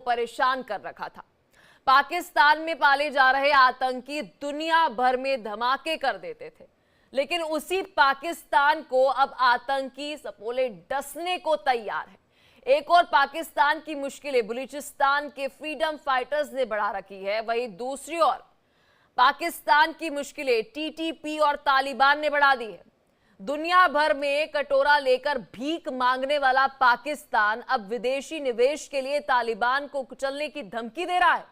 परेशान कर रखा था। पाकिस्तान में पाले जा रहे आतंकी दुनिया भर में धमाके कर देते थे, लेकिन उसी पाकिस्तान को अब आतंकी सपोले डसने को तैयार है। एक और पाकिस्तान की मुश्किलें बलूचिस्तान के फ्रीडम फाइटर्स ने बढ़ा रखी है, वहीं दूसरी ओर पाकिस्तान की मुश्किलें टीटीपी और तालिबान ने बढ़ा दी है। दुनिया भर में कटोरा लेकर भीख मांगने वाला पाकिस्तान अब विदेशी निवेश के लिए तालिबान को कुचलने की धमकी दे रहा है।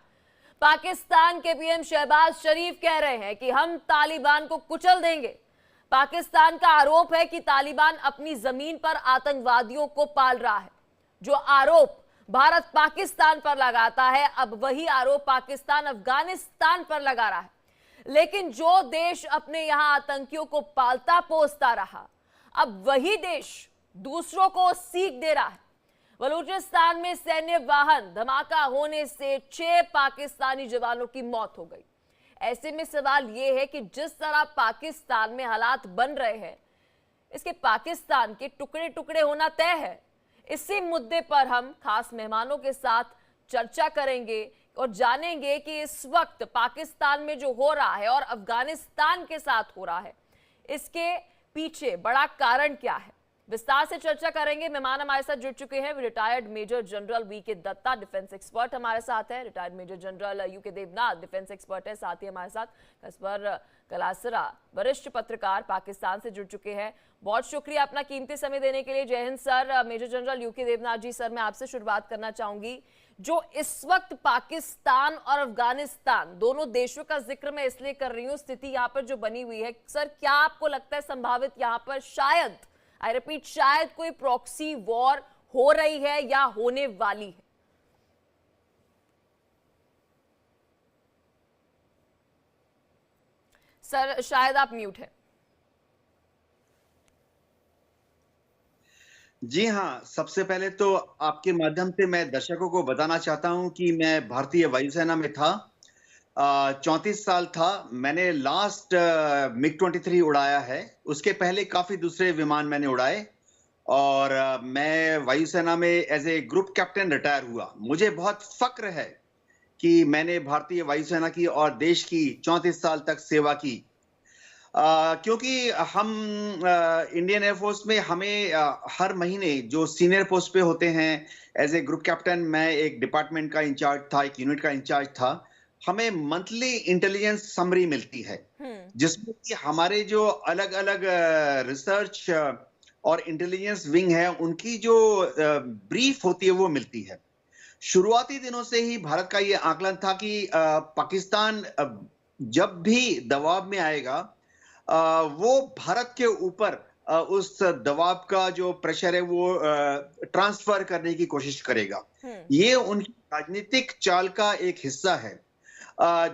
पाकिस्तान के पीएम शहबाज शरीफ कह रहे हैं कि हम तालिबान को कुचल देंगे। पाकिस्तान का आरोप है कि तालिबान अपनी जमीन पर आतंकवादियों को पाल रहा है। जो आरोप भारत पाकिस्तान पर लगाता है, अब वही आरोप पाकिस्तान अफगानिस्तान पर लगा रहा है। लेकिन जो देश अपने यहां आतंकियों को पालता पोसता रहा, अब वही देश दूसरों को सीख दे रहा है। बलूचिस्तान में सैन्य वाहन धमाका होने से 6 पाकिस्तानी जवानों की मौत हो गई। ऐसे में सवाल यह है कि जिस तरह पाकिस्तान में हालात बन रहे हैं, इसके पाकिस्तान के टुकड़े टुकड़े होना तय है। इसी मुद्दे पर हम खास मेहमानों के साथ चर्चा करेंगे और जानेंगे कि इस वक्त पाकिस्तान में जो हो रहा है और अफगानिस्तान के साथ हो रहा है, इसके पीछे बड़ा कारण क्या है। विस्तार से चर्चा करेंगे। मेहमान हमारे साथ जुड़ चुके हैं। Retired major general VK Dutta, defence expert हमारे साथ है। Retired major general UK Devnath, defence expert है। साथ ही हमारे साथ कसबर कलासरा, वरिष्ठ पत्रकार, पाकिस्तान से जुड़ चुके हैं। बहुत शुक्रिया अपना कीमती समय देने के लिए। Jai Hind sir. Major general UK Devnath ji, sir मैं आपसे शुरुआत करना चाहूंगी। जो इस वक्त पाकिस्तान और अफगानिस्तान दोनों देशों का जिक्र मैं इसलिए कर रही हूँ, स्थिति यहाँ पर जो बनी हुई है, सर क्या आपको लगता है संभावित यहाँ पर शायद, आई रिपीट, शायद कोई प्रॉक्सी वॉर हो रही है या होने वाली है? सर शायद आप म्यूट हैं। जी हाँ, सबसे पहले तो आपके माध्यम से मैं दर्शकों को बताना चाहता हूं कि मैं भारतीय वायुसेना में था, 34 साल था। मैंने लास्ट मिग-23 उड़ाया है। उसके पहले काफी दूसरे विमान मैंने उड़ाए और मैं वायुसेना में as a group captain retire हुआ। मुझे बहुत फक्र है कि मैंने भारतीय वायुसेना की और देश की 34 साल तक सेवा की। क्योंकि हम इंडियन एयरफोर्स में हमें हर महीने जो सीनियर पोस्ट पे होते हैं, एज ए ग्रुप कैप्टन मैं एक डिपार्टमेंट का इंचार्ज था, एक यूनिट का इंचार्ज था। हमें मंथली इंटेलिजेंस समरी मिलती है, जिसमें कि हमारे जो अलग अलग रिसर्च और इंटेलिजेंस विंग है, उनकी जो ब्रीफ होती है वो मिलती है। शुरुआती दिनों से ही भारत का ये आकलन था कि पाकिस्तान जब भी दबाव में आएगा, वो भारत के ऊपर उस दबाव का जो प्रेशर है वो ट्रांसफर करने की कोशिश करेगा। ये उनकी राजनीतिक चाल का एक हिस्सा है।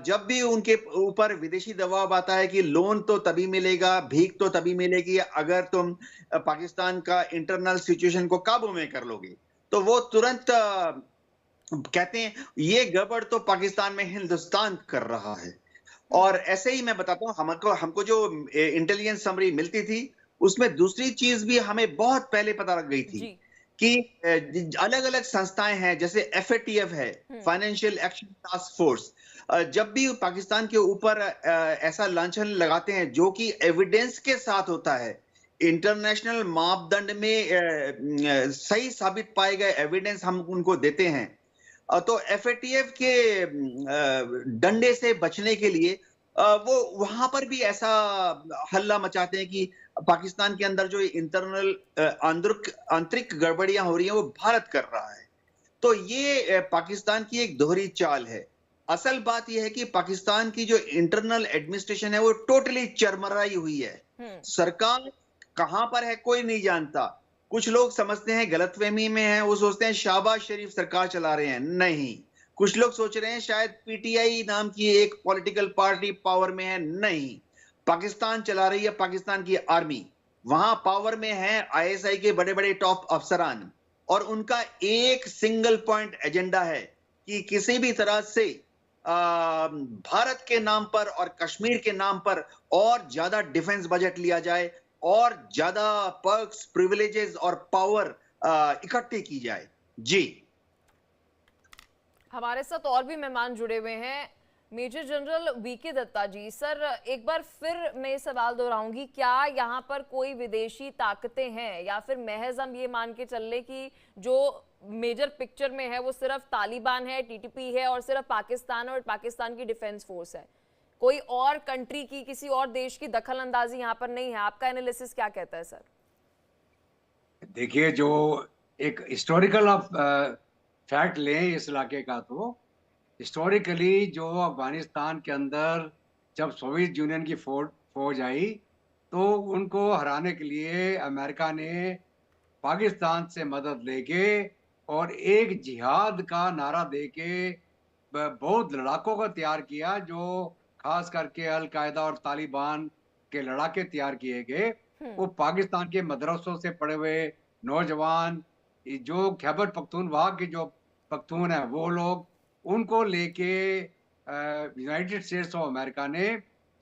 जब भी उनके ऊपर विदेशी दबाव आता है कि लोन तो तभी मिलेगा, भीख तो तभी मिलेगी अगर तुम पाकिस्तान का इंटरनल सिचुएशन को काबू में कर लोगे, तो वो तुरंत कहते हैं ये गड़बड़ तो पाकिस्तान में हिंदुस्तान कर रहा है। और ऐसे ही मैं बताता हूं, हमको जो इंटेलिजेंस समरी मिलती थी, उसमें दूसरी चीज भी हमें बहुत पहले पता लग गई थी कि अलग अलग संस्थाएं हैं, जैसे FATF है, फाइनेंशियल एक्शन टास्क फोर्स। जब भी पाकिस्तान के ऊपर ऐसा लांछन लगाते हैं जो कि एविडेंस के साथ होता है, इंटरनेशनल मापदंड में सही साबित पाए गए एविडेंस हम उनको देते हैं, तो FATF के डंडे से बचने के लिए वो वहां पर भी ऐसा हल्ला मचाते हैं कि पाकिस्तान के अंदर जो इंटरनल आंतरिक गड़बड़ियां हो रही हैं वो भारत कर रहा है। तो ये पाकिस्तान की एक दोहरी चाल है। असल बात यह है कि पाकिस्तान की जो इंटरनल एडमिनिस्ट्रेशन है वो टोटली चरमराई हुई है। सरकार कहां पर है कोई नहीं जानता। कुछ लोग समझते हैं, गलतफहमी में हैं, वो सोचते हैं शहबाज शरीफ सरकार चला रहे हैं। नहीं, कुछ लोग सोच रहे हैं शायद PTI नाम की एक पॉलिटिकल पार्टी पावर में है। नहीं, पाकिस्तान चला रही है पाकिस्तान की आर्मी। वहां पावर में है ISI के बड़े बड़े टॉप अफसरान, और उनका एक सिंगल पॉइंट एजेंडा है कि किसी भी तरह से भारत के नाम पर और कश्मीर के नाम पर और ज्यादा डिफेंस बजट लिया जाए और ज्यादा पर्क्स, प्रिविलेजेस और पावर इकट्ठी की जाए। जी हमारे साथ और भी मेहमान जुड़े हुए हैं। मेजर जनरल वीके दत्ता जी, सर एक बार फिर मैं ये सवाल दोहराऊंगी, क्या यहाँ पर कोई विदेशी ताकतें हैं या फिर महज हम ये मान के चल ले कि जो मेजर पिक्चर में है वो सिर्फ तालिबान है, टीटीपी है और सिर्फ पाकिस्तान और पाकिस्तान की डिफेंस फोर्स है, कोई और कंट्री की, किसी और देश की दखल अंदाजी यहाँ पर नहीं है? आपका एनालिसिस क्या कहता है सर? देखिए, जो एक हिस्टोरिकल आप फैक्ट लें इस इलाके का, तो हिस्टोरिकली जो अफगानिस्तान के अंदर जब सोवियत यूनियन की फौज आई, तो उनको हराने के लिए अमेरिका ने पाकिस्तान से मदद लेके और एक जिहाद का नारा देके बहुत लड़ाकों को तैयार किया, जो खास करके अलकायदा और तालिबान के लड़ाके तैयार किए गए। वो पाकिस्तान के मदरसों से पढ़े हुए नौजवान, जो खैबर पख्तूनख्वा के जो पख्तून है वो लोग, उनको लेके यूनाइटेड स्टेट्स ऑफ अमेरिका ने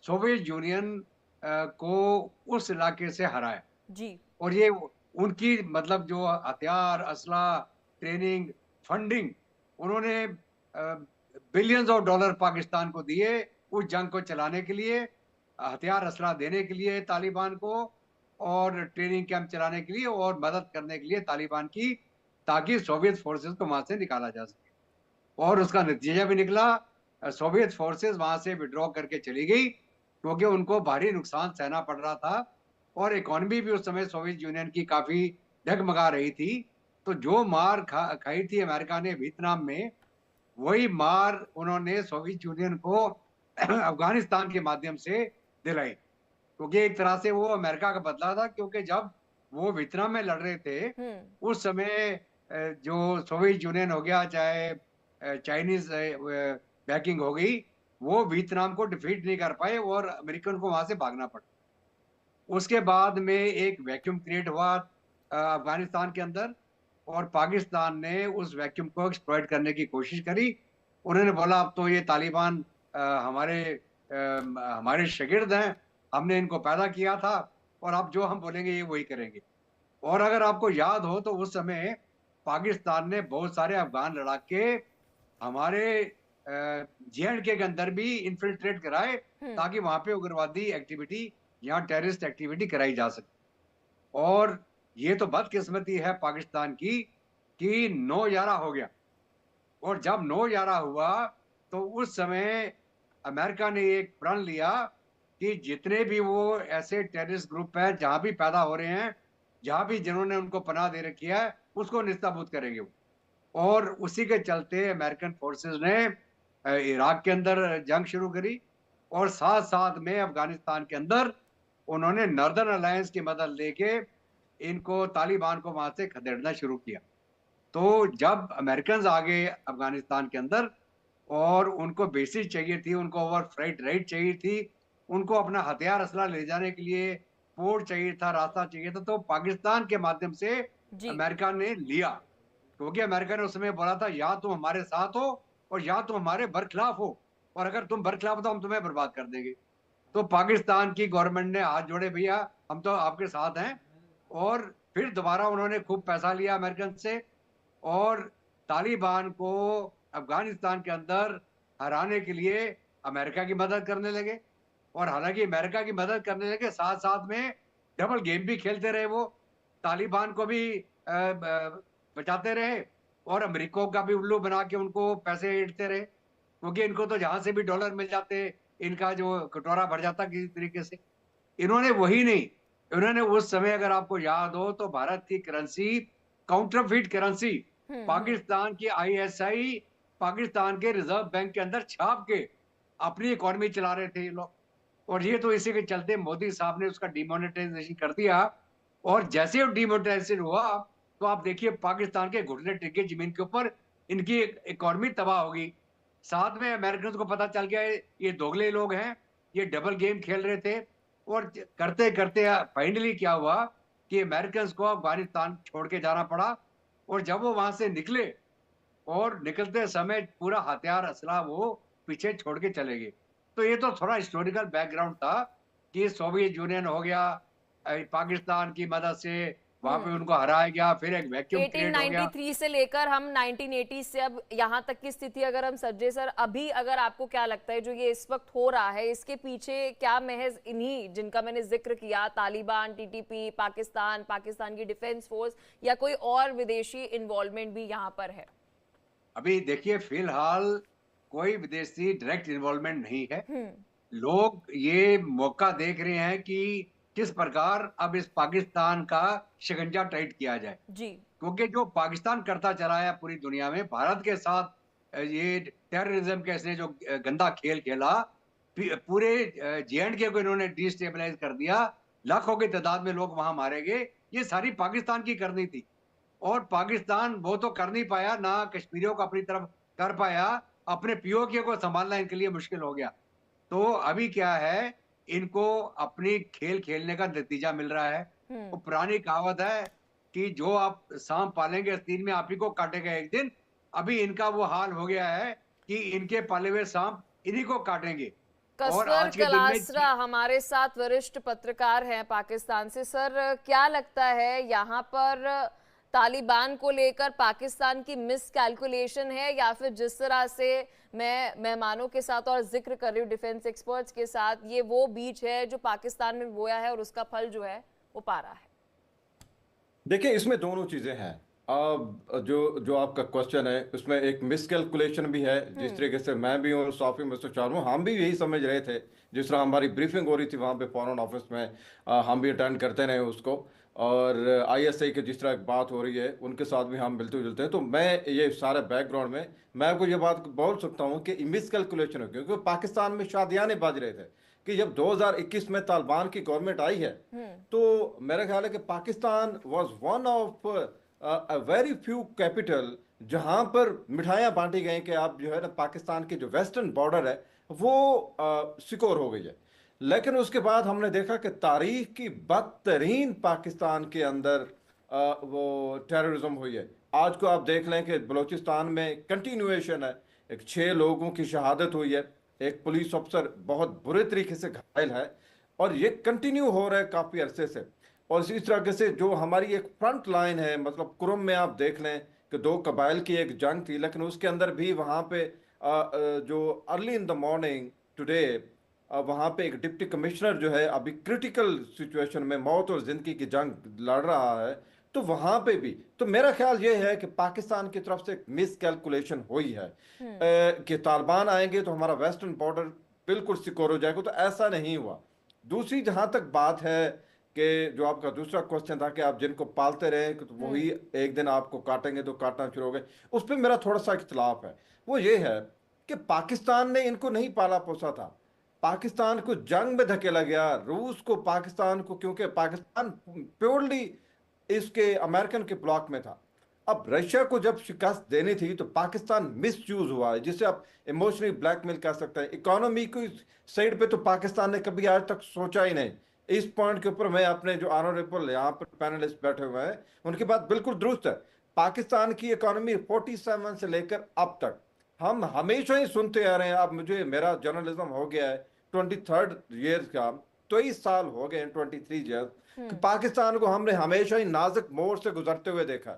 सोवियत यूनियन को उस इलाके से हराया। जी। और ये उनकी मतलब जो हथियार, असला, ट्रेनिंग, फंडिंग, उन्होंने बिलियंस ऑफ डॉलर पाकिस्तान को दिए उस जंग को चलाने के लिए, हथियार असला देने के लिए तालिबान को, और ट्रेनिंग कैंप चलाने के लिए और मदद करने के लिए तालिबान की, ताकि सोवियत फोर्सेस को वहां से निकाला जा सके। और उसका नतीजा भी निकला, सोवियत फोर्सेस वहां से विड्रॉ करके चली गई, क्योंकि उनको भारी नुकसान सहना पड़ रहा था और इकोनॉमी भी उस समय सोवियत यूनियन की काफी डगमगा रही थी। तो जो मार खाई थी अमेरिका ने वियतनाम में, वही मार उन्होंने सोवियत यूनियन को अफगानिस्तान के माध्यम से दिलाई, क्योंकि एक तरह से वो अमेरिका का बदला था। क्योंकि जब वो वियतनाम में लड़ रहे थे, उस समय जो सोवियत यूनियन हो गया, चाहे चाइनीज बैकिंग हो गई, वो वियतनाम को डिफीट नहीं कर पाए और अमेरिकन को वहां से भागना पड़ा। उसके बाद में एक वैक्यूम क्रिएट हुआ अफगानिस्तान के अंदर, और पाकिस्तान ने उस वैक्यूम को एक्सप्लॉइट करने की कोशिश करी। उन्होंने बोला, अब तो ये तालिबान हमारे शागिर्द हैं, हमने इनको पैदा किया था और अब जो हम बोलेंगे ये वही करेंगे। और अगर आपको याद हो तो उस समय पाकिस्तान ने बहुत सारे अफगान लड़ाके हमारे जे&के के अंदर भी इन्फिल्ट्रेट कराए, ताकि वहां पे उग्रवादी एक्टिविटी या टेररिस्ट एक्टिविटी कराई जा सके। और ये तो बदकिस्मती है पाकिस्तान की कि 9/11 हो गया, और जब 9/11 हुआ तो उस समय अमेरिका ने एक प्रण लिया कि जितने भी वो ऐसे टेररिस्ट ग्रुप है जहां भी पैदा हो रहे हैं, जहां भी जिन्होंने उनको पनाह दे रखी है, उसको निस्ताबूद करेंगे वो। और उसी के चलते अमेरिकन फोर्सेस ने इराक के अंदर जंग शुरू करी, और साथ साथ में अफगानिस्तान के अंदर उन्होंने नॉर्दर्न अलायंस की मदद लेके इनको, तालिबान को वहां से खदेड़ना शुरू किया। तो जब अमेरिकन आ गए अफगानिस्तान के अंदर और उनको बेसिस चाहिए थी, उनको ओवर फ्राइट राइट चाहिए थी, उनको अपना हथियार असला ले जाने के लिए पोर्ट चाहिए था, रास्ता चाहिए था, तो पाकिस्तान के माध्यम से अमेरिका ने लिया। क्योंकि अमेरिका ने उस समय बोला था, या तुम हमारे साथ हो और या तुम हमारे बरखिलाफ हो, और अगर तुम बरखिलाफ हो तो हम तुम्हें बर्बाद कर देंगे। तो पाकिस्तान की गवर्नमेंट ने हाथ जोड़े, भैया हम तो आपके साथ हैं। और फिर दोबारा उन्होंने खूब पैसा लिया अमेरिकन से, और तालिबान को अफगानिस्तान के अंदर हराने के लिए अमेरिका की मदद करने लगे। और हालांकि अमेरिका की मदद करने लगे, साथ साथ में डबल गेम भी खेलते रहे। वो तालिबान को भी बचाते रहे और अमेरिका का भी उल्लू बना के उनको पैसे ऐंठते रहे, क्योंकि इनको तो जहां से भी डॉलर मिल जाते, इनका जो कटोरा भर जाता किसी तरीके से। इन्होंने वही नहीं, इन्होंने उस समय, अगर आपको याद हो तो, भारत की करेंसी, काउंटरफीट करेंसी, पाकिस्तान की ISI, पाकिस्तान के रिजर्व बैंक के अंदर छाप के अपनी इकोनॉमी चला रहे थे ये लोग। और ये तो इसी के चलते मोदी साहब ने उसका डिमोनेटाइजेशन कर दिया। और जैसे वो डिमोनेटाइजेशन हुआ, तो आप देखिए पाकिस्तान के घुटने टिके जमीन के ऊपर, इनकी इकोनॉमी तबाह हो गई। साथ में अमेरिकन को पता चल गया ये दोगले लोग हैं, ये डबल गेम खेल रहे थे। और करते करते फाइनली क्या हुआ कि अमेरिकन को अफगानिस्तान छोड़ के जाना पड़ा। और जब वो वहां से निकले, और निकलते समय पूरा हथियार असला वो पीछे छोड़ के चले गए। तो ये तो थोड़ा हिस्टोरिकल बैकग्राउंड था कि सोवियत यूनियन हो गया, पाकिस्तान की मदद से वहां पे उनको हराया गया, फिर एक वैक्यूम क्रिएट हो गया। 1893 से लेकर हम 1980 से अब यहाँ तक की स्थिति अगर हम सज्जे सर, अभी अगर आपको क्या लगता है जो ये इस वक्त हो रहा है, इसके पीछे क्या महज इन्हीं जिनका मैंने जिक्र किया, तालिबान, टीटीपी, पाकिस्तान, पाकिस्तान की डिफेंस फोर्स, या कोई और विदेशी इन्वॉल्वमेंट भी यहाँ पर है? अभी देखिए, फिलहाल कोई विदेशी डायरेक्ट इन्वॉल्वमेंट नहीं है। लोग ये मौका देख रहे हैं कि किस प्रकार अब इस पाकिस्तान का शिकंजा टाइट किया जाए, जी। क्योंकि जो पाकिस्तान करता चला है पूरी दुनिया में भारत के साथ, ये टेररिज्म के इसने जो गंदा खेल खेला, पूरे J&K को इन्होंने डिस्टेबलाइज कर दिया, लाखों की तादाद में लोग वहां मारे गए, ये सारी पाकिस्तान की करनी थी। और पाकिस्तान वो तो कर नहीं पाया, ना कश्मीरियों को अपनी तरफ कर पाया, अपने POK को संभालना इनके लिए मुश्किल हो गया। तो अभी क्या है, इनको अपनी खेल खेलने का नतीजा मिल रहा है। वो पुरानी कहावत है कि जो आप सांप पालेंगे तीन में आप ही को काटेगा एक दिन। अभी इनका वो हाल हो गया है कि इनके पाले हुए सांप इन्हीं को काटेंगे। और कसवर आज के दिन कलासरा में हमारे साथ वरिष्ठ पत्रकार हैं पाकिस्तान से। सर, क्या लगता है यहाँ पर तालिबान को लेकर पाकिस्तान की मिस कैलकुलेशन है, या फिर जिस तरह से मैं मेहमानों के साथ और जिक्र कर रही हूँ डिफेंस एक्सपर्ट्स के साथ, ये वो बीज है जो पाकिस्तान में बोया है और उसका फल जो है वो पा रहा है? देखिए, इसमें दोनों चीजें हैं। अब जो आपका क्वेश्चन है उसमें एक मिसकैलकुलेशन भी है, जिस तरीके से मैं भी और साफी मिस्टर चारू हम भी यही समझ रहे थे। जिस तरह हमारी ब्रीफिंग हो रही थी वहाँ पे फॉरेन ऑफिस में, हम भी अटेंड करते रहे उसको, और ISI की जिस तरह बात हो रही है उनके साथ भी हम मिलते जुलते हैं। तो मैं ये सारे बैकग्राउंड में मैं आपको ये बात बोल सकता हूँ कि मिसकैलकुलेशन है, क्योंकि पाकिस्तान में शादियाने बाज रहे थे कि जब 2021 में तालिबान की गवर्नमेंट आई है, तो मेरा ख्याल है कि Pakistan was one of a very few capital जहां पर मिठाइयां बांटी गई कि आप जो है ना पाकिस्तान की जो वेस्टर्न बॉर्डर है वो सिक्योर हो गई है। लेकिन उसके बाद हमने देखा कि तारीख की बदतरीन पाकिस्तान के अंदर वो टेररिज्म हुई है। आज को आप देख लें कि बलूचिस्तान में कंटिन्यूएशन है, एक 6 लोगों की शहादत हुई है, एक पुलिस अफसर बहुत बुरे तरीके से घायल है, और ये कंटिन्यू हो रहा है काफ़ी अरसे से। और इसी तरह से जो हमारी एक फ्रंट लाइन है, मतलब कुरम में आप देख लें कि 2 कबाइल की एक जंग थी, लेकिन उसके अंदर भी वहाँ पे जो early in the morning today वहाँ पे एक डिप्टी कमिश्नर जो है अभी क्रिटिकल सिचुएशन में मौत और जिंदगी की जंग लड़ रहा है। तो वहाँ पे भी तो मेरा ख्याल ये है कि पाकिस्तान की तरफ से मिस कैलकुलेशन हुई है कि तालिबान आएंगे तो हमारा वेस्टर्न बॉर्डर बिल्कुल सिक्योर हो जाएगा, तो ऐसा नहीं हुआ। दूसरी जहाँ तक बात है कि जो आपका दूसरा क्वेश्चन था कि आप जिनको पालते रहे तो वही एक दिन आपको काटेंगे, तो काटना शुरू हो गए, उस पर मेरा थोड़ा सा इख्तलाफ है। वो ये है कि पाकिस्तान ने इनको नहीं पाला पोसा था, पाकिस्तान को जंग में धकेला गया, रूस को पाकिस्तान को, क्योंकि पाकिस्तान प्योरली इसके अमेरिकन के ब्लॉक में था। अब रशिया को जब शिकस्त देनी थी तो पाकिस्तान मिसयूज हुआ है, जिसे आप इमोशनली ब्लैकमेल कह सकते हैं। इकोनॉमी की साइड पे तो पाकिस्तान ने कभी आज तक सोचा ही नहीं। इस पॉइंट के ऊपर मैं अपने जो ऑनरेबल यहाँ पर पैनलिस्ट बैठे हुए हैं उनकी बात बिल्कुल दुरुस्त है। पाकिस्तान की इकोनॉमी 47 से लेकर अब तक हम हमेशा ही सुनते आ रहे हैं। अब मुझे मेरा जर्नलिज्म हो गया है 23rd ईयर का, 23 साल हो गए 23 ईयर कि पाकिस्तान को हमने हमेशा ही नाजुक मोड़ से गुजरते हुए देखा।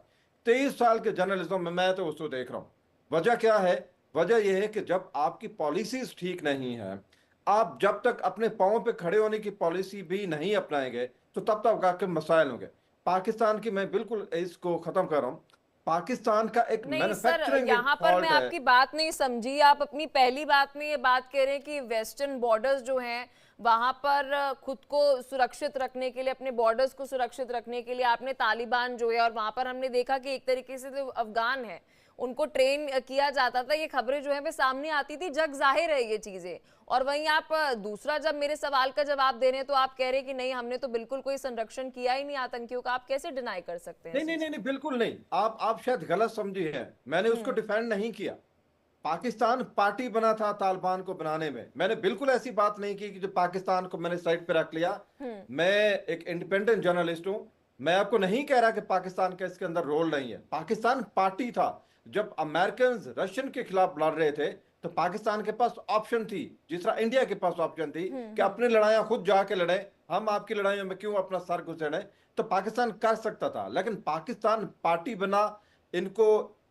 23 साल के जर्नलिज्म में मैं तो उसको देख रहा हूँ। वजह क्या है? वजह यह है कि जब आपकी पॉलिसीज ठीक नहीं है, आप जब तक अपने पाँव पे खड़े होने की पॉलिसी भी नहीं अपनाएंगे तो तब तक आपके मसाइल होंगे। पाकिस्तान की मैं बिल्कुल इसको खत्म कर रहा हूँ। पाकिस्तान का एक नहीं सर, मैन्युफैक्चरिंग यहाँ पर मैं आपकी बात नहीं समझी। आप अपनी पहली बात में ये बात कह रहे हैं कि वेस्टर्न बॉर्डर्स जो हैं वहां पर खुद को सुरक्षित रखने के लिए, अपने बॉर्डर्स को सुरक्षित रखने के लिए आपने तालिबान जो है, और वहां पर हमने देखा कि एक तरीके से जो अफगान है उनको ट्रेन किया जाता था, ये खबरें जो है वे सामने आती थी, जग जाहिर है ये चीजें। और वहीं आप दूसरा जब मेरे सवाल का जवाब दे रहे हैं तो आप कह रहे हैं कि नहीं हमने तो बिल्कुल कोई संरक्षण किया ही नहीं आतंकियों का। आप कैसे डिनाई कर सकते हैं? नहीं, बिल्कुल नहीं। आप शायद गलत समझी है। मैंने उसको डिफेंड नहीं किया। पाकिस्तान पार्टी बना था तालिबान को बनाने में। मैंने बिल्कुल ऐसी बात नहीं की कि जो पाकिस्तान को मैंने साइड पे रख लिया। मैं एक इंडिपेंडेंट जर्नलिस्ट हूं। मैं आपको नहीं कह रहा कि पाकिस्तान का इसके अंदर रोल नहीं है। पाकिस्तान पार्टी था। जब अमेरिकन रशियन के खिलाफ लड़ रहे थे तो पाकिस्तान के पास ऑप्शन थी, जिस तरह इंडिया के पास ऑप्शन थी कि अपनी लड़ाइयां खुद जाके लड़े हम आपकी लड़ाइयों में क्यों अपना सर घुसेड़े। तो पाकिस्तान कर सकता था, लेकिन पाकिस्तान पार्टी बना। इनको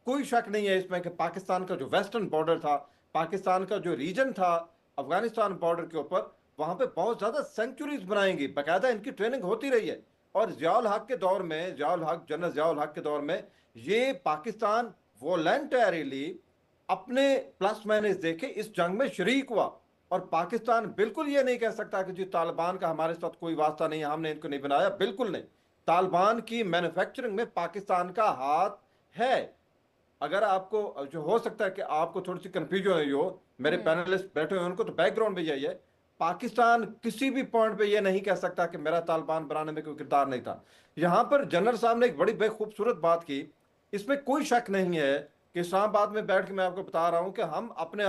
कोई शक नहीं है इसमें कि पाकिस्तान का जो वेस्टर्न बॉर्डर था, पाकिस्तान का जो रीजन था अफगानिस्तान बॉर्डर के ऊपर, वहां पे बहुत ज्यादा सेंचुरीज बनाएंगी, बाकायदा इनकी ट्रेनिंग होती रही है। और जियाउल हक के दौर में, जनरल जियाउल हक के दौर में ये पाकिस्तान वॉलंटरीली अपने प्लस माइनस देखे इस जंग में शरीक हुआ। और पाकिस्तान बिल्कुल ये नहीं कह सकता कि जी तालिबान का हमारे साथ कोई वास्ता नहीं है, हमने इनको नहीं बनाया, बिल्कुल नहीं। तालिबान की मैन्युफैक्चरिंग में पाकिस्तान का हाथ है। अगर आपको जो हो सकता है कि आपको थोड़ी सी कंफ्यूजन हुई हो, मेरे पैनलिस्ट बैठे हुए उनको तो बैकग्राउंड भी यही है। पाकिस्तान किसी भी पॉइंट पे ये नहीं कह सकता कि मेरा तालिबान बनाने में कोई किरदार नहीं था। यहां पर जनरल साहब ने एक बड़ी बेखूबसूरत बात की, इसमें कोई शक नहीं है कि इस्लामाबाद में बैठ के मैं आपको बता रहा हूं कि हम अपने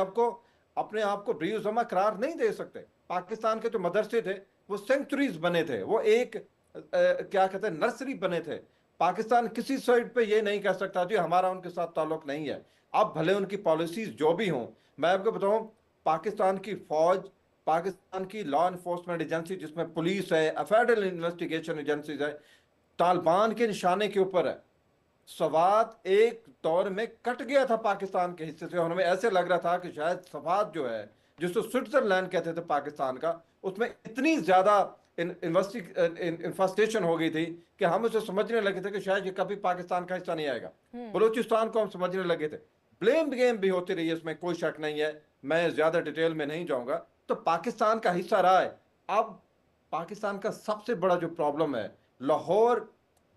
आप को ब्रीजुमा करार नहीं दे सकते। पाकिस्तान के जो मदरसे थे वो सेंचुरीज बने थे, वो एक क्या कहते हैं नर्सरी बने थे। पाकिस्तान किसी साइड पे ये नहीं कह सकता जी हमारा उनके साथ ताल्लुक नहीं है। अब भले उनकी पॉलिसीज जो भी हों, मैं आपको बताऊं, पाकिस्तान की फौज, पाकिस्तान की लॉ इन्फोर्समेंट एजेंसी जिसमें पुलिस है, फेडरल इन्वेस्टिगेशन एजेंसीज है, तालिबान के निशाने के ऊपर है। सवात एक दौर में कट गया था पाकिस्तान के हिस्से से, और हमें ऐसे लग रहा था कि शायद सवात जो है, जिसको स्विट्जरलैंड कहते थे पाकिस्तान का, उसमें इतनी ज्यादा इन्फेस्टेशन हो गई थी कि हम उसे समझने लगे थे कि शायद ये कभी पाकिस्तान का हिस्सा नहीं आएगा। बलूचिस्तान को हम समझने लगे थे। ब्लेम गेम भी होती रही है, इसमें कोई शक नहीं है, मैं ज्यादा डिटेल में नहीं जाऊंगा। तो पाकिस्तान का हिस्सा रहा है। अब पाकिस्तान का सबसे बड़ा जो प्रॉब्लम है, लाहौर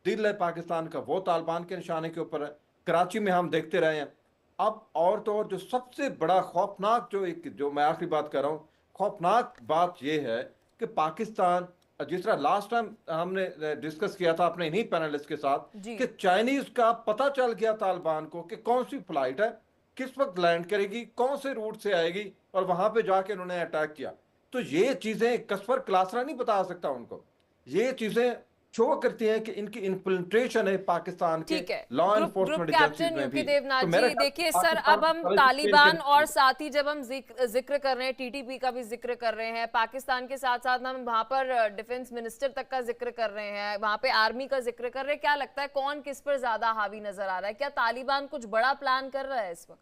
दिल है पाकिस्तान का, वो तालिबान के निशाने के ऊपर है। कराची में हम देखते रहे हैं। अब और तो और जो सबसे बड़ा खौफनाक जो मैं आखिरी बात कर रहा हूं, खौफनाक बात यह है कि पाकिस्तान, जिस तरह लास्ट टाइम हमने डिस्कस किया था अपने इन्हीं पैनलिस्ट के साथ, जी। कि चाइनीज का पता चल गया तालिबान को कि कौन सी फ्लाइट है, किस वक्त लैंड करेगी, कौन से रूट से आएगी, और वहां पे जाके उन्होंने अटैक किया। तो ये चीजें कसफर क्लासरा नहीं बता सकता उनको, ये चीजें शो करती हैं कि इनकी इन्फिल्ट्रेशन है पाकिस्तान के ठीक है, law group enforcement captain agencies में यूके भी। देवनाथ तो मेरा जी, ख्याल देखिए सर, पाकिस्तान अब हम पॉलिटिक्स तालिबान के और साथ ही जब हम जिक्र कर रहे हैं, टीटीपी का भी जिक्र कर रहे हैं, पाकिस्तान के साथ साथ हम वहां पर डिफेंस मिनिस्टर तक का जिक्र कर रहे हैं, वहां पे आर्मी का जिक्र कर रहे हैं, क्या लगता है कौन किस पर ज्यादा हावी नजर आ रहा है? क्या तालिबान कुछ बड़ा प्लान कर रहा है इस वक्त?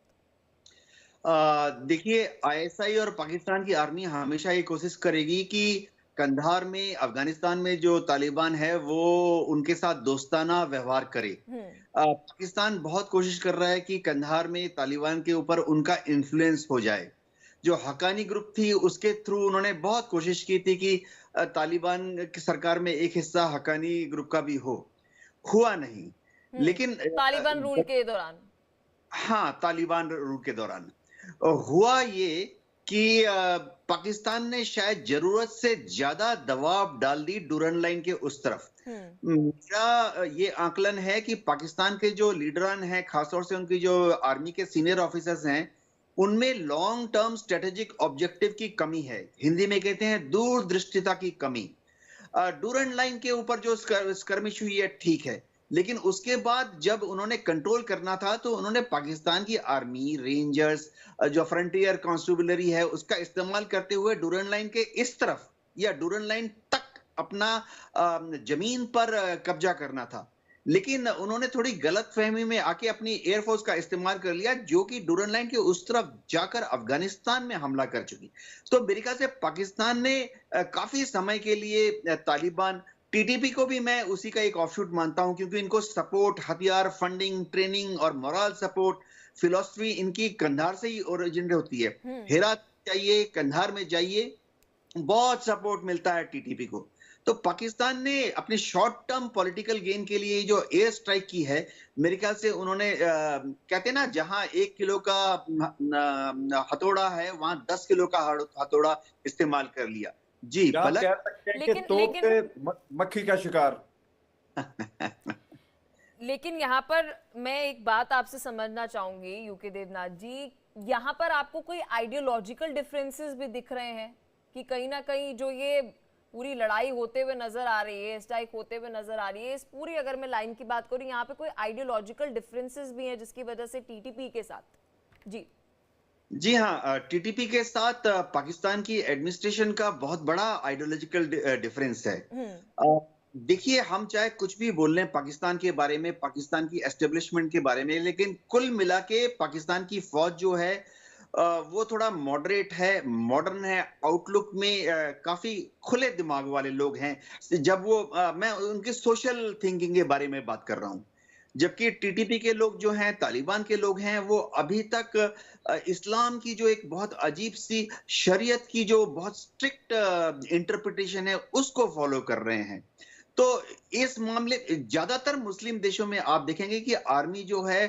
देखिए, आईएसआई और पाकिस्तान की आर्मी हमेशा ये कोशिश करेगी कि कंधार में, अफगानिस्तान में जो तालिबान है वो उनके साथ दोस्ताना व्यवहार करे। पाकिस्तान बहुत कोशिश कर रहा है कि कंधार में तालिबान के ऊपर उनका इन्फ्लुएंस हो जाए। जो हक्कानी ग्रुप थी उसके थ्रू उन्होंने बहुत कोशिश की थी कि तालिबान की सरकार में एक हिस्सा हक्कानी ग्रुप का भी हो, हुआ नहीं। लेकिन तालिबान रूल के दौरान। हाँ, तालिबान रूल के दौरान हुआ ये कि पाकिस्तान ने शायद जरूरत से ज्यादा दबाव डाल दी डूरन लाइन के उस तरफ। मेरा ये आकलन है कि पाकिस्तान के जो लीडरान हैं, खासतौर से उनकी जो आर्मी के सीनियर ऑफिसर्स हैं, उनमें लॉन्ग टर्म स्ट्रेटेजिक ऑब्जेक्टिव की कमी है। हिंदी में कहते हैं दूरदृष्टिता की कमी। डूरन लाइन के ऊपर जो स्कर्मिश हुई है ठीक है, लेकिन उसके बाद जब उन्होंने कंट्रोल करना था तो उन्होंने पाकिस्तान की आर्मी, रेंजर्स, जो फ्रंटियर कॉन्स्टेबलरी है, उसका इस्तेमाल करते हुए डूरन लाइन के इस तरफ या डूरन लाइन तक अपना जमीन पर कब्जा करना था। लेकिन उन्होंने थोड़ी गलत फहमी में आके अपनी एयरफोर्स का इस्तेमाल कर लिया, जो कि डूरन लाइन के उस तरफ जाकर अफगानिस्तान में हमला कर चुकी। तो मेरे ख्याल से पाकिस्तान ने काफी समय के लिए तालिबान, टीटीपी को भी मैं उसी का एक ऑफशूट मानता हूं, क्योंकि इनको सपोर्ट, हथियार, फंडिंग, ट्रेनिंग और मोरल सपोर्ट, फिलॉसफी इनकी कंधार से ही ओरिजिनेट होती है। हेरात जाइए, कंधार में जाइए, बहुत सपोर्ट मिलता है टीटीपी को। तो पाकिस्तान ने अपने शॉर्ट टर्म पॉलिटिकल गेन के लिए जो एयर स्ट्राइक की है, मेरे ख्याल से उन्होंने कहते हैं ना, जहां 1 किलो का हथौड़ा है वहां 10 किलो का हथौड़ा इस्तेमाल कर लिया। जी, क्या कह सकते हैं कि तोप पे मक्खी का शिकार। लेकिन यहाँ पर मैं एक बात आपसे समझना चाहूंगी यूके देवनाथ जी, यहाँ पर आपको कोई आइडियोलॉजिकल डिफरेंसेस भी दिख रहे हैं कि कहीं ना कहीं जो ये पूरी लड़ाई होते हुए नजर आ रही है, स्ट्राइक होते हुए नजर आ रही है, इस पूरी अगर मैं लाइन की बात करूं, यहाँ पे कोई आइडियोलॉजिकल डिफरेंसेस भी हैं जिसकी वजह से टीटीपी के साथ? जी जी हाँ, टीटीपी के साथ पाकिस्तान की एडमिनिस्ट्रेशन का बहुत बड़ा आइडियोलॉजिकल डिफरेंस है। हम्म। अ, देखिए, हम चाहे कुछ भी बोल लें पाकिस्तान के बारे में, पाकिस्तान की एस्टेब्लिशमेंट के बारे में, लेकिन कुल मिला के पाकिस्तान की फौज जो है वो थोड़ा मॉडरेट है, मॉडर्न है, आउटलुक में काफी खुले दिमाग वाले लोग हैं। जब वो मैं उनकी सोशल थिंकिंग के बारे में बात कर रहा हूँ। जबकि टीटीपी के लोग जो हैं, तालिबान के लोग हैं, वो अभी तक इस्लाम की जो एक बहुत अजीब सी शरीयत की जो बहुत स्ट्रिक्ट इंटरप्रिटेशन है, उसको फॉलो कर रहे हैं। तो इस मामले ज्यादातर मुस्लिम देशों में आप देखेंगे कि आर्मी जो है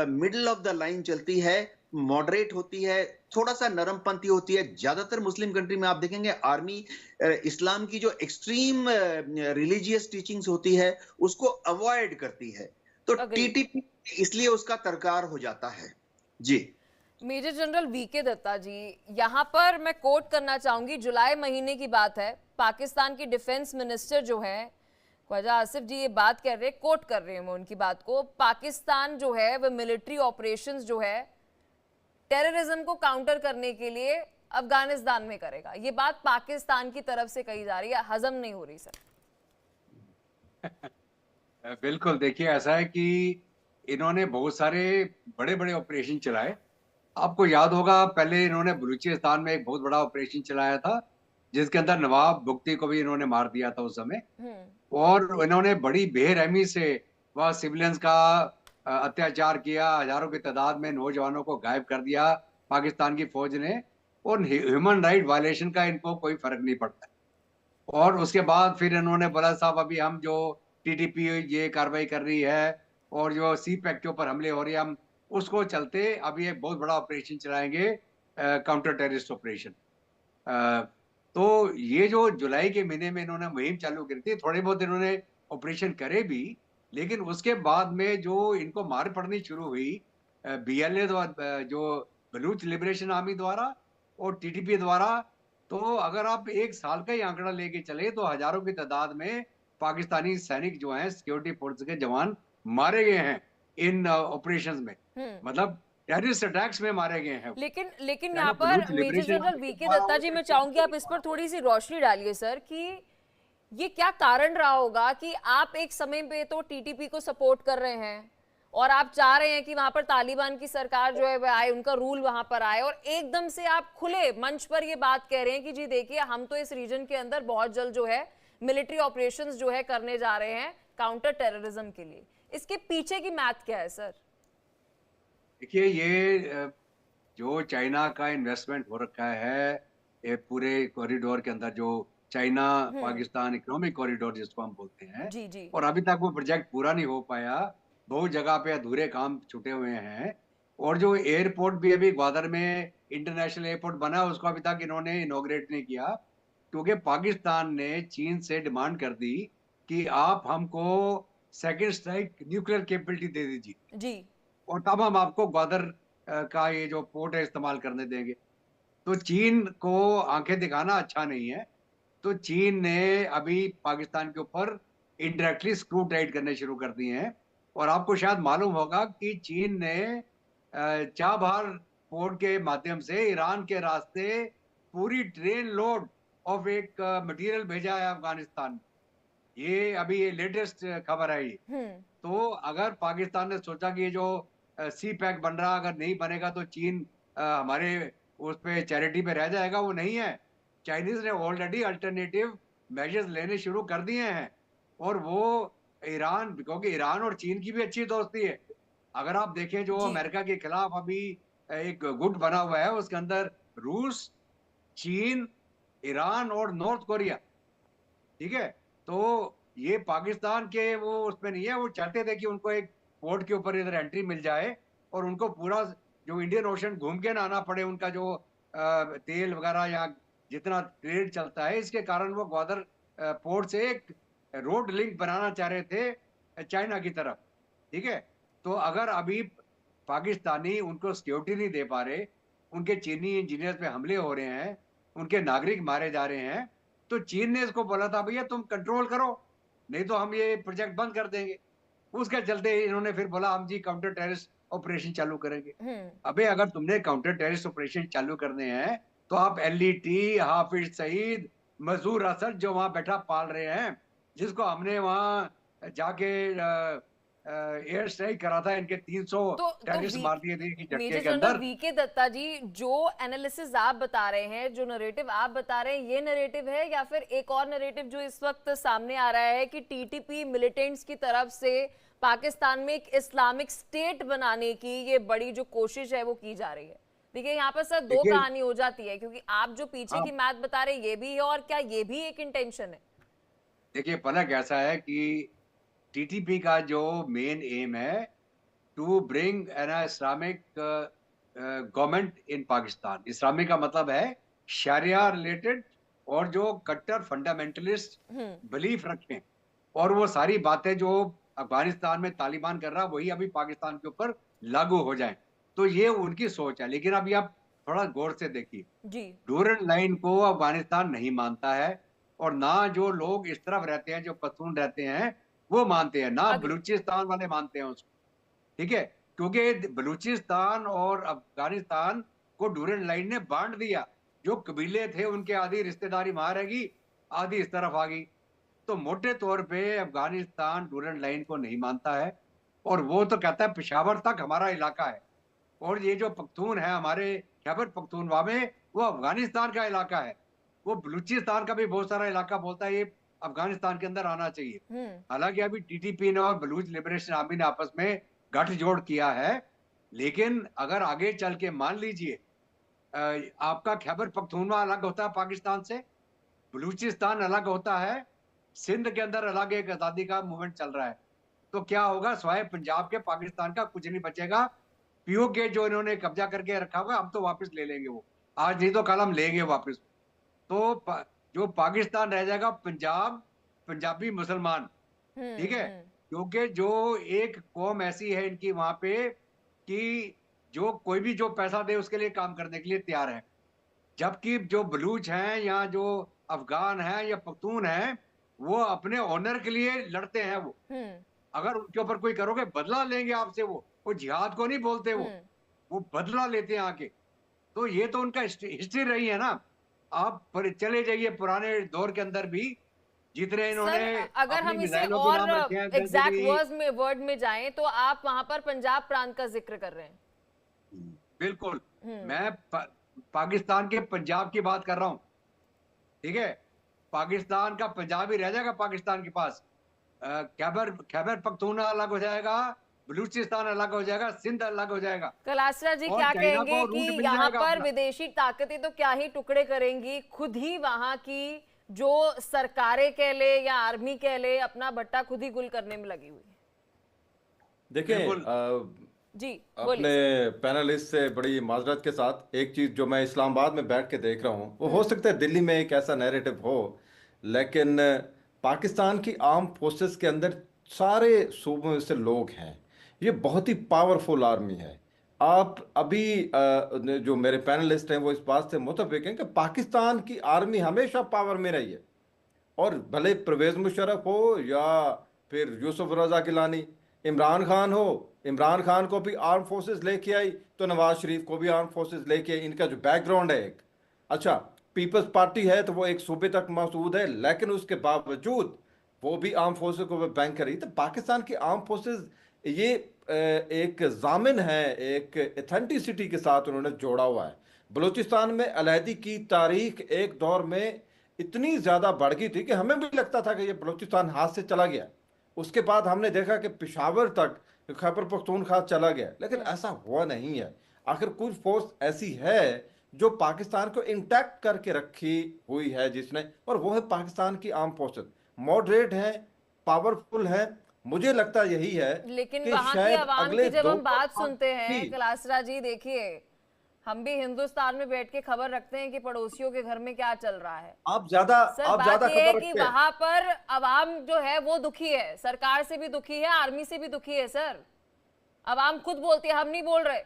मिडल ऑफ द लाइन चलती है, मॉडरेट होती है, थोड़ा सा नरमपंथी होती है। ज्यादातर मुस्लिम कंट्री में आप देखेंगे आर्मी इस्लाम की जो एक्सट्रीम रिलीजियस टीचिंग्स होती है उसको अवॉइड करती है। तो अग्री। टीटीपी इसलिए उसका तरकार हो जाता है। जी। मेजर जनरल वीके दत्ता जी, यहाँ पर मैं कोट करना चाहूंगी, जुलाई महीने की बात है, पाकिस्तान की डिफेंस मिनिस्टर जो है ख्वाजा आसिफ जी ये बात कर रहे हैं, कोट कर रहे हैं मैं उनकी बात को, पाकिस्तान जो है वह मिलिट्री ऑपरेशंस जो है टेररिज्म को काउंटर करने के लिए अफगानिस्तान में करेगा। ये बात पाकिस्तान की तरफ से कही जा रही है, हजम नहीं हो रही सर। बिल्कुल, देखिए ऐसा है कि इन्होंने बहुत सारे बड़े बड़े ऑपरेशन चलाए। आपको याद होगा पहले इन्होंने बलूचिस्तान में एक बहुत बड़ा ऑपरेशन चलाया था, जिसके अंदर नवाब बुख्ती को भी इन्होंने मार दिया था उस समय। और इन्होंने बड़ी बेरहमी से वह सिविलियंस का अत्याचार किया, हजारों की तादाद में नौजवानों को गायब कर दिया पाकिस्तान की फौज ने। और ह्यूमन राइट वायलेशन का इनको कोई फर्क नहीं पड़ता। और उसके बाद फिर इन्होंने बोला साहब अभी हम जो टीटीपी ये कार्रवाई कर रही है और जो सी पैक के ऊपर हमले हो रहे हैं, हम उसको चलते अभी एक बहुत बड़ा ऑपरेशन चलाएंगे, काउंटर टेररिस्ट ऑपरेशन। तो ये जो जुलाई के महीने में इन्होंने मुहिम चालू करी थी, थोड़े बहुत इन्होंने ऑपरेशन करे भी, लेकिन उसके बाद में जो इनको मार पड़नी शुरू हुई बीएलए द्वारा, जो बलूच लिबरेशन आर्मी द्वारा और टीटीपी द्वारा, तो अगर आप एक साल का ही आंकड़ा लेके चले तो हजारों की तादाद में पाकिस्तानी सैनिक जो हैं, सिक्योरिटी फोर्स के जवान मारे गए हैं इन ऑपरेशंस में। मतलब टेररिस्ट अटैक्स में मारे गए हैं। लेकिन लेकिन यानी यहाँ पर Baloch major liberation general VK Datta ji, मैं चाहूंगी आप इस पर थोड़ी सी रोशनी डालिए सर, कि ये क्या कारण रहा होगा कि आप एक समय पे तो टीटीपी को सपोर्ट कर रहे हैं और आप चाह रहे हैं कि वहां पर तालिबान की सरकार जो है वह आए, उनका रूल वहां पर आए, और एकदम से आप खुले मंच पर ये बात कह रहे हैं कि जी देखिए हम तो इस रीजन के अंदर बहुत जल्द जो है मिलिट्री ऑपरेशंस जो है करने जा रहे हैं काउंटर टेररिज्म के लिए। इसके पीछे की मैथ क्या है सर? देखिए, ये जो चाइना का इन्वेस्टमेंट हो रखा है ये पूरे कॉरिडोर के अंदर, जो चाइना पाकिस्तान इकोनॉमिक कॉरिडोर जिसको हम बोलते हैं, जी जी। और अभी तक वो प्रोजेक्ट पूरा नहीं हो पाया। बहुत जगह पे अधूरे काम छूटे हुए हैं। और जो एयरपोर्ट भी अभी ग्वादर में इंटरनेशनल एयरपोर्ट बना, उसको अभी तक इन्होंने इनॉग्रेट नहीं किया, क्योंकि पाकिस्तान ने चीन से डिमांड कर दी कि आप हमको सेकेंड स्ट्राइक न्यूक्लियर कैपेबिलिटी दे दीजिए जी। और तब हम आपको ग्वादर का ये जो पोर्ट है इस्तेमाल करने देंगे। तो चीन को आंखें दिखाना अच्छा नहीं है। तो चीन ने अभी पाकिस्तान के ऊपर इनडायरेक्टली स्क्रू टाइट करने शुरू कर दिए हैं। और आपको शायद मालूम होगा कि चीन ने चाबहार पोर्ट के माध्यम से ईरान के रास्ते पूरी ट्रेन लोड ऑफ एक मटेरियल भेजा है अफगानिस्तान। ये अभी ये लेटेस्ट खबर है ये। तो अगर पाकिस्तान ने सोचा कि ये जो सी पैक बन रहा अगर नहीं बनेगा तो चीन हमारे उस पे चैरिटी पे रह जाएगा, वो नहीं है। चाइनीज ने ऑलरेडी अल्टरनेटिव मेजर्स लेने शुरू कर दिए हैं। और वो ईरान, क्योंकि ईरान और चीन की भी अच्छी दोस्ती है। अगर आप देखें जो अमेरिका के खिलाफ अभी एक गुट बना हुआ है, उसके अंदर रूस, चीन, ईरान और नॉर्थ कोरिया, ठीक है। तो ये पाकिस्तान के वो उसमें नहीं है। वो चाहते थे कि उनको एक पोर्ट के ऊपर इधर एंट्री मिल जाए और उनको पूरा जो इंडियन ओशन घूम के ना आना पड़े। उनका जो तेल वगैरह या जितना ट्रेड चलता है, इसके कारण वो ग्वादर पोर्ट से एक रोड लिंक बनाना चाह रहे थे चाइना की तरफ, ठीक है। तो अगर अभी पाकिस्तानी उनको सिक्योरिटी नहीं दे पा रहे, उनके चीनी इंजीनियर्स पे हमले हो रहे हैं, उनके नागरिक मारे जा रहे हैं, तो चीन ने इसको बोला था भैया तुम कंट्रोल करो, नहीं तो हम ये प्रोजेक्ट बंद कर देंगे। उसके चलते इन्होंने फिर बोला हम जी काउंटर टेररिस्ट ऑपरेशन चालू करेंगे। अबे अगर तुमने काउंटर टेररिस्ट ऑपरेशन चालू करने हैं तो आप एलईटी, हाफिज सईद, मजूर असद जो वहां बैठा पाल रहे हैं, जिसको हमने वहां जाके एयर स्ट्राइक करा था, इनके 300 टेररिस्ट मार दिए थे एक झटके मेजर के जनरल अंदर। वीके दत्ता जी, जो एनालिसिस आप बता रहे हैं, जो नरेटिव आप बता रहे हैं, ये नरेटिव है या फिर एक और नरेटिव जो इस वक्त सामने आ रहा है कि टीटीपी मिलिटेंट्स की तरफ से पाकिस्तान में एक इस्लामिक स्टेट बनाने की ये बड़ी जो कोशिश है वो की जा रही है? देखिए यहाँ पर सर दो देखिए, कहानी हो जाती है, क्योंकि आप जो पीछे हाँ, की मैथ बता रहे हैं ये भी है, और क्या ये भी एक इंटेंशन है? देखिए फर्क ऐसा है कि टीटीपी का जो मेन एम है to bring an Islamic government in Pakistan. Islamic का मतलब है शरिया रिलेटेड, और जो कट्टर फंडामेंटलिस्ट बिलीफ रखें, और वो सारी बातें जो अफगानिस्तान में तालिबान कर रहा है वही अभी पाकिस्तान के ऊपर लागू हो जाए। तो ये उनकी सोच है। लेकिन अभी आप थोड़ा गौर से देखिए, जी। डूरन लाइन को अफगानिस्तान नहीं मानता है, और ना जो लोग इस तरफ रहते हैं, जो पश्तून रहते हैं, वो मानते हैं, ना बलूचिस्तान वाले मानते हैं उसको। ठीक है, क्योंकि बलूचिस्तान और अफगानिस्तान को डूरन लाइन ने बांट दिया। जो कबीले थे उनके आधी रिश्तेदारी वहां रहेगी, आधी इस तरफ आ गई। तो मोटे तौर पे अफगानिस्तान डूरन लाइन को नहीं मानता है, और वो तो कहता है पेशावर तक हमारा इलाका है, और ये जो पख्तून है हमारे खैबर पख्तूनख्वा में, वो अफगानिस्तान का इलाका है। वो बलूचिस्तान का भी बहुत सारा इलाका बोलता है ये अफगानिस्तान के अंदर आना चाहिए। हालांकि अभी टीटीपी ने और बलूच लिबरेशन आर्मी ने आपस में गठजोड़ किया है, लेकिन अगर आगे चल के मान लीजिए आपका खैबर पख्तूनख्वा अलग होता है पाकिस्तान से, बलूचिस्तान अलग होता है, सिंध के अंदर अलग एक आजादी का मूवमेंट चल रहा है, तो क्या होगा? स्वाय पंजाब के पाकिस्तान का कुछ नहीं बचेगा। पीओके जो इन्होंने कब्जा करके रखा हुआ हम तो वापस ले लेंगे, वो आज नहीं तो कल हम लेंगे वापस। तो जो पाकिस्तान रह जाएगा पंजाब, पंजाबी मुसलमान, ठीक है, क्योंकि जो एक कौम ऐसी है इनकी वहां पे कि जो कोई भी जो पैसा दे उसके लिए काम करने के लिए तैयार है। जबकि जो बलूच हैं या जो अफगान हैं या पख्तून हैं, वो अपने ऑनर के लिए लड़ते हैं। वो अगर उनके ऊपर कोई करोगे बदला लेंगे आपसे, वो जिहाद को नहीं बोलते, वो बदला लेते हैं आके। तो ये तो उनका हिस्ट्री रही है ना। आप पर चले जाइए पुराने दौर के अंदर भी, जितने इन्होंने अगर हम इसे और एग्जैक्ट वर्ड में जाएं तो आप वहां पर पंजाब प्रांत का जिक्र कर रहे हैं। बिल्कुल, मैं पाकिस्तान के पंजाब की बात कर रहा हूं, ठीक है। पाकिस्तान का पंजाब ही रह जाएगा पाकिस्तान के पास। खैबर पख्तूनख्वा अलग हो जाएगा, बलूचिस्तान अलग हो जाएगा, सिंध अलग हो जाएगा। कलासरा जी क्या कहेंगे कि यहाँ पर विदेशी ताकतें तो क्या ही टुकड़े करेंगी, खुद ही वहां की जो सरकारें कह ले या आर्मी कह ले, अपना भट्टा खुद ही गुल करने में लगी हुई है। देखिए जी अपने पैनलिस्ट से बड़ी माजरत के साथ एक चीज जो मैं इस्लामाबाद में बैठ के देख रहा हूँ, वो हो सकता है दिल्ली में एक ऐसा नैरेटिव हो, लेकिन पाकिस्तान की आर्म फोर्सेस के अंदर सारे सूबों से लोग हैं। ये बहुत ही पावरफुल आर्मी है। आप अभी जो मेरे पैनलिस्ट हैं वो इस बात से मुतफिक हैं कि पाकिस्तान की आर्मी हमेशा पावर में रही है, और भले परवेज मुशर्रफ हो या फिर यूसुफ रजा गिलानी, इमरान खान हो, इमरान खान को भी आर्म फोर्सेस लेके आई, तो नवाज शरीफ को भी आर्म फोर्सेस लेके आई। इनका जो बैकग्राउंड है एक अच्छा, पीपल्स पार्टी है तो वो एक सूबे तक मौजूद है, लेकिन उसके बावजूद वो भी आर्म फोर्सेस को बैंक कर रही। तो पाकिस्तान की आर्म फोर्सेस ये एक जामिन है, एक एथेंटिसिटी के साथ उन्होंने जोड़ा हुआ है। बलूचिस्तान में अलहदी की तारीख एक दौर में इतनी ज़्यादा बढ़ गई थी कि हमें भी लगता था कि ये बलूचिस्तान हाथ से चला गया। उसके बाद हमने देखा कि पेशावर तक खैबर पख्तूनख्वा चला गया, लेकिन ऐसा हुआ नहीं है। आखिर कुछ फोर्स ऐसी है जो पाकिस्तान को इंटैक्ट करके रखी हुई है जिसने, और वो है पाकिस्तान की आर्म फोर्सेस। मॉडरेट है, पावरफुल है, मुझे लगता यही है। लेकिन वहां की आवाम की जब हम बात सुनते हैं कलासरा जी, देखिए हम भी हिंदुस्तान में बैठ के खबर रखते हैं कि पड़ोसियों के घर में क्या चल रहा है। आप ज्यादा खबर रखते हैं कि वहां पर आवाम जो है वो दुखी है, सरकार से भी दुखी है, आर्मी से भी दुखी है। सर आवाम खुद बोलती है, हम नहीं बोल रहे,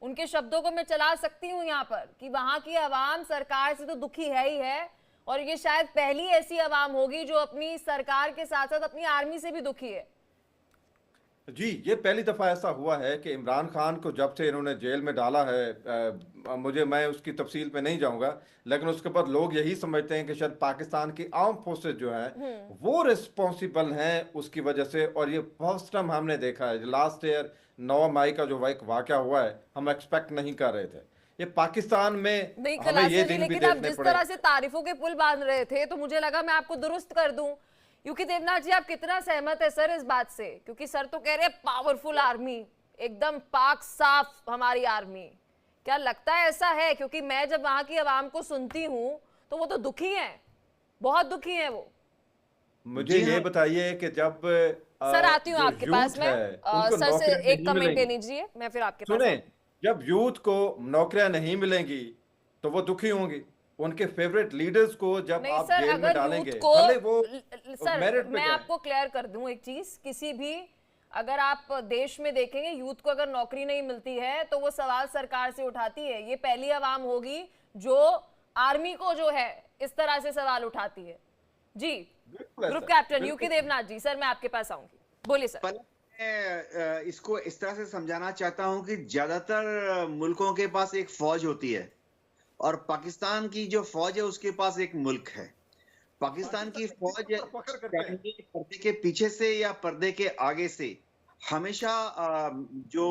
उनके शब्दों को मैं चला सकती हूँ यहाँ पर कि वहां की आवाम सरकार से तो दुखी है ही है, और ये शायद पहली ऐसी आवाम होगी जो अपनी सरकार के साथ साथ अपनी आर्मी से भी दुखी है। जी, ये पहली दफा ऐसा हुआ है कि इमरान खान को जब से इन्होंने जेल में डाला है, मैं उसकी तफसील पे नहीं जाऊंगा, लेकिन उसके बाद लोग यही समझते हैं कि शायद पाकिस्तान की आर्म फोर्सेस जो हैं वो रिस्पॉन्सिबल हैं उसकी वजह से। और ये फर्स्ट टाइम हमने देखा है, लास्ट ईयर 9 मई का जो एक वाकया हुआ है, हम एक्सपेक्ट नहीं कर रहे थे ये पाकिस्तान में नहीं हमें ये खलासा जी, दिन भी लेकिन आप देखने जिस पड़े। तरह से तारीफों के पुल बांध रहे थे तो मुझे लगा मैं आपको दुरुस्त कर दूं। क्योंकि देवनाथ जी, आप कितना सहमत है सर इस बात से? क्योंकि सर तो कह रहे हैं पावरफुल आर्मी, एकदम पाक साफ हमारी आर्मी। क्या लगता है ऐसा है? क्योंकि मैं जब वहां की आवाम को सुनती हूँ तो वो तो दुखी हैं, बहुत दुखी हैं वो। मुझे जी ये हाँ। बताइए कि जब सर आती हूँ जो आपके पास यूथ में, है उनको सर से नौकरियां एक नहीं कमेंट ले मिलेंगी, लीजिए, मैं फिर आपके पास सुने, आऊंगी। जब यूथ को नौकरियां नहीं मिलेंगी तो वो दुखी होंगी। उनके फेवरेट लीडर्स को जब नहीं आप सर, जेल में अगर यूथ डालेंगे, को भले वो सर मेरिट पे मैं गए। आपको क्लियर कर दूं एक चीज, किसी भी अगर आप देश में देखेंगे यूथ को अगर नौकरी नहीं मिलती है तो वो सवाल सरकार से उठाती है। ये पहली आवाम होगी जो आर्मी को जो है इस तरह से सवाल उठाती है। जी, बिल्कुल ग्रुप ऐसा, कैप्टन यूके बिल्कुल। देवनाथ जी, सर मैं आपके पास आऊंगी, बोलिए सर। पहले मैं इसको इस तरह से समझाना चाहता हूं कि ज्यादातर मुल्कों के पास एक फौज होती है और पाकिस्तान की जो फौज है उसके पास एक मुल्क है। पाकिस्तान की पाकिस्तान फौज इसी पर फख्र करते हैं। चाहे पर्दे के पीछे से या पर्दे के आगे से हमेशा जो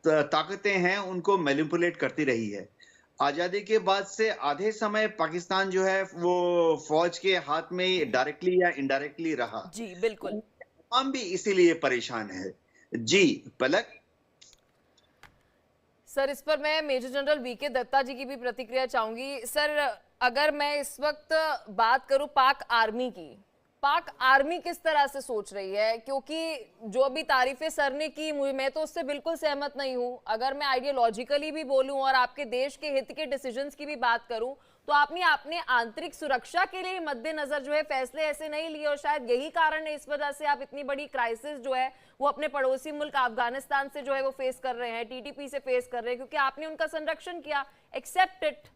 ताकतें हैं उनको मैनिपुलेट करती रही है। आजादी के बाद से आधे समय पाकिस्तान जो है वो फौज के हाथ में डायरेक्टली या इनडायरेक्टली रहा। जी बिल्कुल। हम भी इसीलिए परेशान है। जी पलक। सर इस पर मैं मेजर जनरल वीके दत्ता जी की भी प्रतिक्रिया चाहूंगी। सर अगर मैं इस वक्त बात करूं पाक आर्मी की, पाक आर्मी किस तरह से सोच रही है? क्योंकि जो अभी तारीफें सर ने की, मैं तो उससे बिल्कुल सहमत नहीं हूं। अगर मैं आइडियोलॉजिकली भी बोलूं और आपके देश के हित के डिसीजंस की भी बात करूं तो आपने अपने आंतरिक सुरक्षा के लिए मद्देनजर जो है फैसले ऐसे नहीं लिए, और शायद यही कारण है इस वजह से आप इतनी बड़ी क्राइसिस जो है वो अपने पड़ोसी मुल्क अफगानिस्तान से जो है वो फेस कर रहे हैं, टीटीपी से फेस कर रहे हैं, क्योंकि आपने उनका संरक्षण किया। Accept it.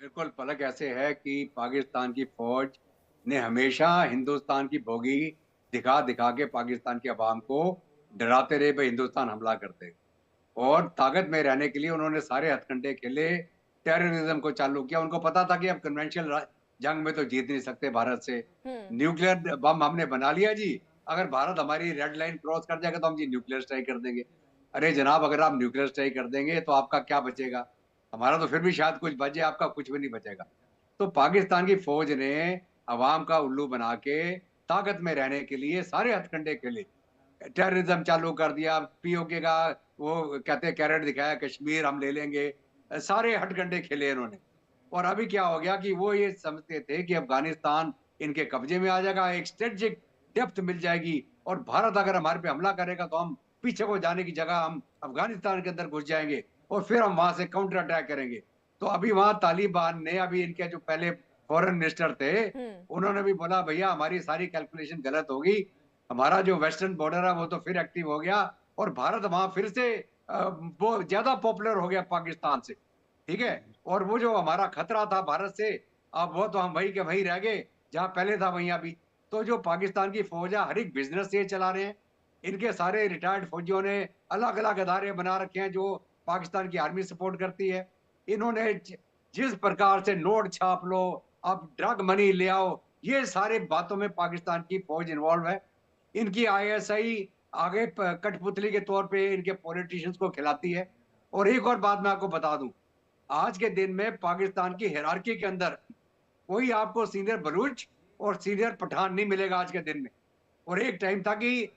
बिल्कुल पलक, ऐसे है कि पाकिस्तान की फौज ने हमेशा हिंदुस्तान की भोगी दिखा दिखा के पाकिस्तान की आवाम को डराते रहे भाई हिंदुस्तान हमला करते, और ताकत में रहने के लिए उन्होंने सारे हथकंडे खेले, टेररिज्म को चालू किया। उनको पता था कि अब कन्वेंशनल जंग में तो जीत नहीं सकते भारत से, न्यूक्लियर बम हमने बना लिया जी, अगर भारत हमारी रेड लाइन क्रॉस कर जाएगा तो हम जी न्यूक्लियर स्ट्राइक कर देंगे। अरे जनाब, अगर आप न्यूक्लियर स्ट्राइक कर देंगे तो आपका क्या बचेगा? हमारा तो फिर भी शायद कुछ बचे, आपका कुछ भी नहीं बचेगा। तो पाकिस्तान की फौज ने अवाम का उल्लू बना के ताकत में रहने के लिए सारे हथकंडे खेले, टेररिज्म चालू कर दिया, पीओके का वो कहते हैं कैरेट दिखाया, कश्मीर हम ले लेंगे, सारे हथकंडे खेले इन्होंने। और अभी क्या हो गया कि वो ये समझते थे कि अफगानिस्तान इनके कब्जे में आ जाएगा, एक स्ट्रेटेजिक डेप्थ मिल जाएगी, और भारत अगर हमारे पे हमला करेगा तो हम पीछे को जाने की जगह हम अफगानिस्तान के अंदर घुस जाएंगे और फिर हम वहां से काउंटर अटैक करेंगे। तो अभी वहां तालिबान ने, अभी इनके जो पहले फॉरेन मिनिस्टर थे, उन्होंने भी बोला भैया हमारी सारी कैलकुलेशन गलत होगी, हमारा जो वेस्टर्न बॉर्डर है वो तो फिर एक्टिव हो गया और भारत वहां फिर से वो ज्यादा पॉपुलर हो गया पाकिस्तान से, ठीक है। और वो जो हमारा खतरा था भारत से, अब वो तो हम वही के वही रह गए जहां पहले था वहीं अभी। तो जो पाकिस्तान की फौज है हर एक बिजनेस ये चला रहे हैं, इनके सारे रिटायर्ड फौजियों ने अलग अलग अदारे बना रखे हैं जो पाकिस्तान की आर्मी सपोर्ट करती है। इन्होंने जिस प्रकार से नोट छाप लो, अब ड्रग मनी ले आओ, ये सारे बातों में पाकिस्तान की फौज इन्वॉल्व है। इनकी आईएसआई आगे कठपुतली के तौर पे इनके पॉलिटिशियंस को खिलाती है। और एक और बात मैं आपको बता दूं, आज के दिन में पाकिस्तान की हिरार्की के अंदर कोई आपको सीनियर बलूच और सीनियर पठान नहीं मिलेगा आज के दिन में। और एक टाइम था कि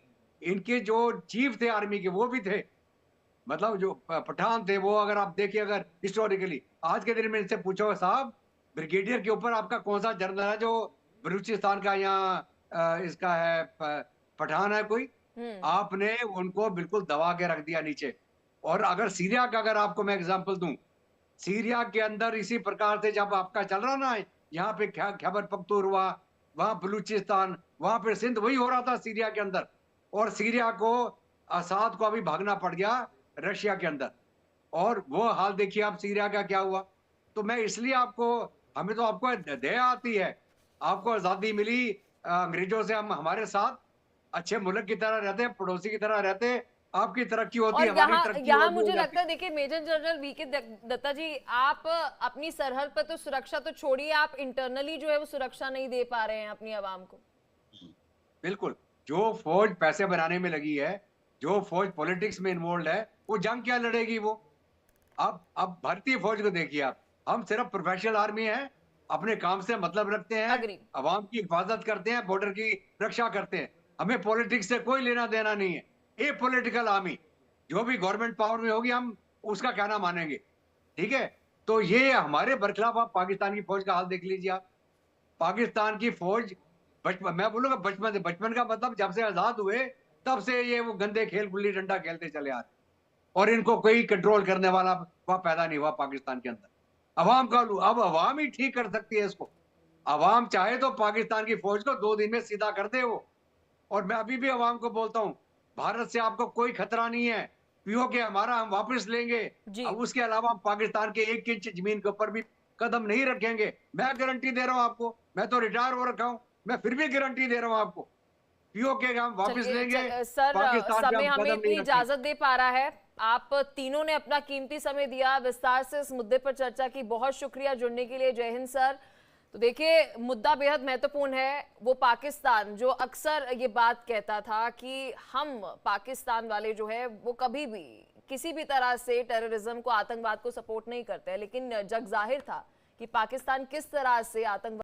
इनके जो चीफ थे आर्मी के वो भी थे, मतलब जो पठान थे वो, अगर आप देखिए अगर हिस्टोरिकली, आज के दिन में इनसे पूछो साहब ब्रिगेडियर के ऊपर आपका कौन सा जनरल है जो बलूचिस्तान का यहाँ इसका है पठान है कोई? आपने उनको बिल्कुल दबा के रख दिया नीचे। और अगर सीरिया का अगर आपको मैं एग्जांपल दूं, सीरिया के अंदर इसी प्रकार से जब आपका चल रहा ना, यहाँ पे खैबर पख्तूनख्वा, वहां बलूचिस्तान, वहां पे सिंध, वही हो रहा था सीरिया के अंदर। और सीरिया को, असाद को अभी भागना पड़ गया रशिया के अंदर, और वो हाल देखिए आप सीरिया का क्या हुआ। तो मैं इसलिए आपको, हमें तो आपको दया आती है, आपको आजादी मिली अंग्रेजों से, हम हमारे साथ, अच्छे मुल्क की तरह रहते हैं, पड़ोसी की तरह रहते हैं। आपकी तरक्की होती और है, हमारी यहाँ तरक्की यहाँ और भी हो मुझे जाती लगता है, देखिए मेजर जनरल वीके दत्ता जी, आप अपनी सरहद पर तो सुरक्षा तो छोड़िए, आप इंटरनली जो है वो सुरक्षा नहीं दे पा रहे हैं अपनी आवाम को। बिल्कुल। जो फौज पैसे बनाने में लगी है, जो फौज पॉलिटिक्स में इन्वॉल्व है, वो जंग क्या लड़ेगी वो? अब भारतीय फौज को देखिए आप, हम सिर्फ प्रोफेशनल आर्मी है, अपने काम से मतलब रखते हैं, अग्री। अवाम की हिफाजत करते हैं, बॉर्डर की रक्षा करते हैं। हमें पॉलिटिक्स से कोई लेना देना नहीं है। ए पॉलिटिकल आर्मी, जो भी गवर्नमेंट पावर में होगी हम उसका कहना मानेंगे। ठीक है? तो ये हमारे बरखिलाफ आप पाकिस्तान की फौज का हाल देख लीजिए आप। पाकिस्तान की फौज बचपन, मैं बोलूंगा बचपन से, बचपन का मतलब जब से आजाद हुए तब से ये वो गंदे खेल गुल्ली डंडा खेलते चले आ रहे, और इनको कोई कंट्रोल करने वाला वहां पैदा नहीं हुआ पाकिस्तान के अंदर। अवाम का अब अवाम ही ठीक कर सकती है इसको। अवाम चाहे तो पाकिस्तान की फौज को 2 दिन में सीधा कर दे वो। और मैं अभी भी अवाम को बोलता हूं, भारत से आपको कोई खतरा नहीं है, पीओके हमारा हम वापस लेंगे। जी। अब उसके अलावा हम पाकिस्तान के 1 इंच जमीन के ऊपर भी कदम नहीं रखेंगे। मैं गारंटी दे रहा हूं आपको, मैं तो रिटायर हो रखा हूं, मैं फिर भी गारंटी दे रहा हूं आपको, पीओके हम वापस चलिए लेंगे, सर, पाकिस्तान पे समय हम हमें कदम नहीं इतनी रखेंगे। इजाजत दे पा रहा है। आप तीनों ने अपना कीमती समय दिया, विस्तार से इस मुद्दे पर चर्चा की, बहुत शुक्रिया जुड़ने के लिए। जय हिंद सर। तो देखिए, मुद्दा बेहद महत्वपूर्ण है। वो पाकिस्तान जो अक्सर ये बात कहता था कि हम पाकिस्तान वाले जो है वो कभी भी किसी भी तरह से टेररिज्म को, आतंकवाद को सपोर्ट नहीं करते हैं, लेकिन जग जाहिर था कि पाकिस्तान किस तरह से आतंकवाद